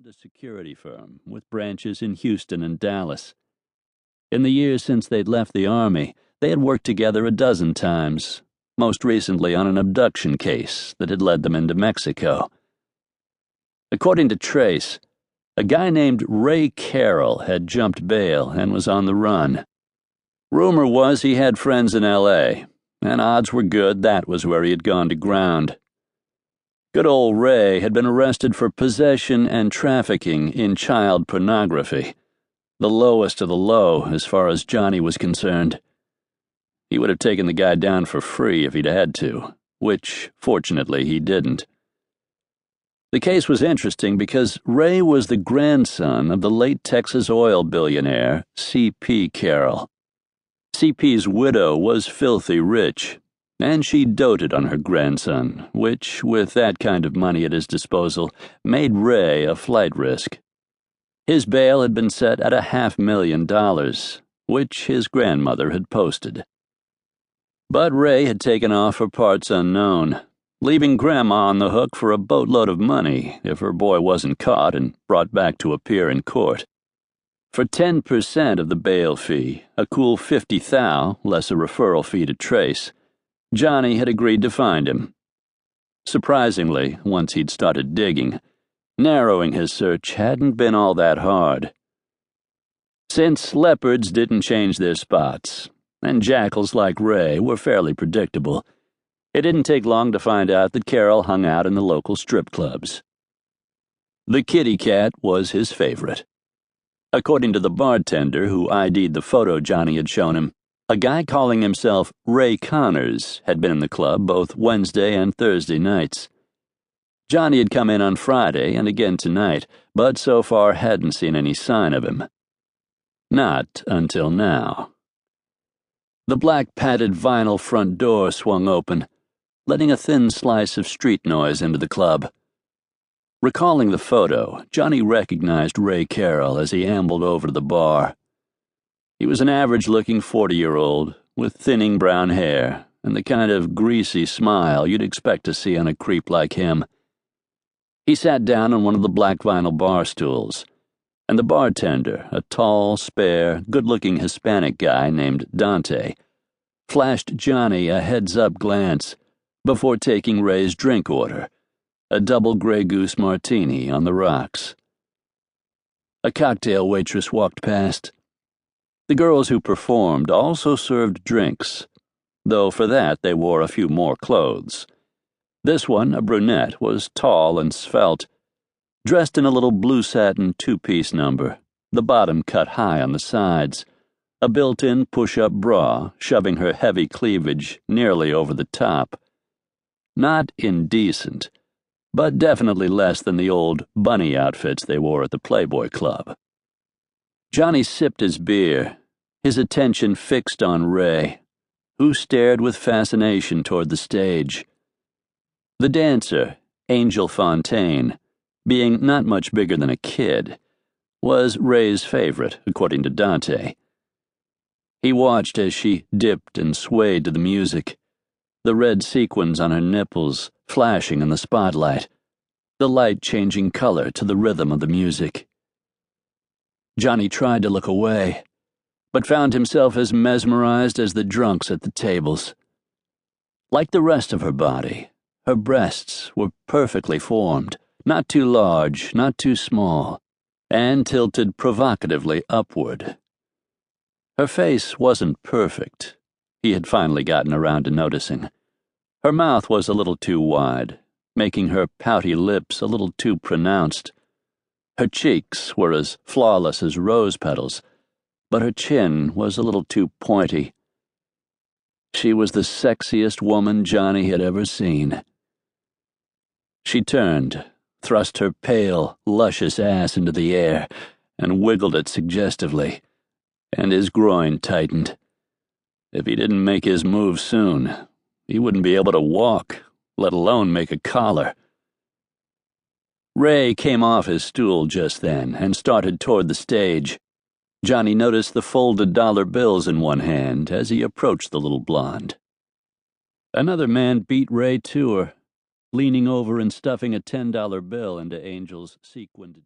owned a security firm with branches in Houston and Dallas. In the years since they'd left the Army, they had worked together a dozen times, most recently on an abduction case that had led them into Mexico. According to Trace, a guy named Ray Carroll had jumped bail and was on the run. Rumor was he had friends in L.A., and odds were good that was where he had gone to ground. Good old Ray had been arrested for possession and trafficking in child pornography, the lowest of the low as far as Johnny was concerned. He would have taken the guy down for free if he'd had to, which, fortunately, he didn't. The case was interesting because Ray was the grandson of the late Texas oil billionaire C.P. Carroll. C.P.'s widow was filthy rich, and she doted on her grandson, which, with that kind of money at his disposal, made Ray a flight risk. His bail had been set at $500,000, which his grandmother had posted. But Ray had taken off for parts unknown, leaving Grandma on the hook for a boatload of money if her boy wasn't caught and brought back to appear in court. For 10% of the bail fee, a cool $50,000 less a referral fee to Trace, Johnny had agreed to find him. Surprisingly, once he'd started digging, narrowing his search hadn't been all that hard. Since leopards didn't change their spots, and jackals like Ray were fairly predictable, it didn't take long to find out that Carroll hung out in the local strip clubs. The kitty cat was his favorite. According to the bartender who ID'd the photo Johnny had shown him, a guy calling himself Ray Connors had been in the club both Wednesday and Thursday nights. Johnny had come in on Friday and again tonight, but so far hadn't seen any sign of him. Not until now. The black padded vinyl front door swung open, letting a thin slice of street noise into the club. Recalling the photo, Johnny recognized Ray Carroll as he ambled over to the bar. He was an average-looking 40-year-old with thinning brown hair and the kind of greasy smile you'd expect to see on a creep like him. He sat down on one of the black vinyl bar stools, and the bartender, a tall, spare, good-looking Hispanic guy named Dante, flashed Johnny a heads-up glance before taking Ray's drink order, a double Grey Goose martini on the rocks. A cocktail waitress walked past. The girls who performed also served drinks, though for that they wore a few more clothes. This one, a brunette, was tall and svelte, dressed in a little blue satin two-piece number, the bottom cut high on the sides, a built-in push-up bra shoving her heavy cleavage nearly over the top. Not indecent, but definitely less than the old bunny outfits they wore at the Playboy Club. Johnny sipped his beer, his attention fixed on Ray, who stared with fascination toward the stage. The dancer, Angel Fontaine, being not much bigger than a kid, was Ray's favorite, according to Dante. He watched as she dipped and swayed to the music, the red sequins on her nipples flashing in the spotlight, the light changing color to the rhythm of the music. Johnny tried to look away, but found himself as mesmerized as the drunks at the tables. Like the rest of her body, her breasts were perfectly formed, not too large, not too small, and tilted provocatively upward. Her face wasn't perfect, he had finally gotten around to noticing. Her mouth was a little too wide, making her pouty lips a little too pronounced. Her cheeks were as flawless as rose petals, but her chin was a little too pointy. She was the sexiest woman Johnny had ever seen. She turned, thrust her pale, luscious ass into the air, and wiggled it suggestively, and his groin tightened. If he didn't make his move soon, he wouldn't be able to walk, let alone make a collar. Ray came off his stool just then and started toward the stage. Johnny noticed the folded dollar bills in one hand as he approached the little blonde. Another man beat Ray to her, leaning over and stuffing a $10 bill into Angel's sequined jeans.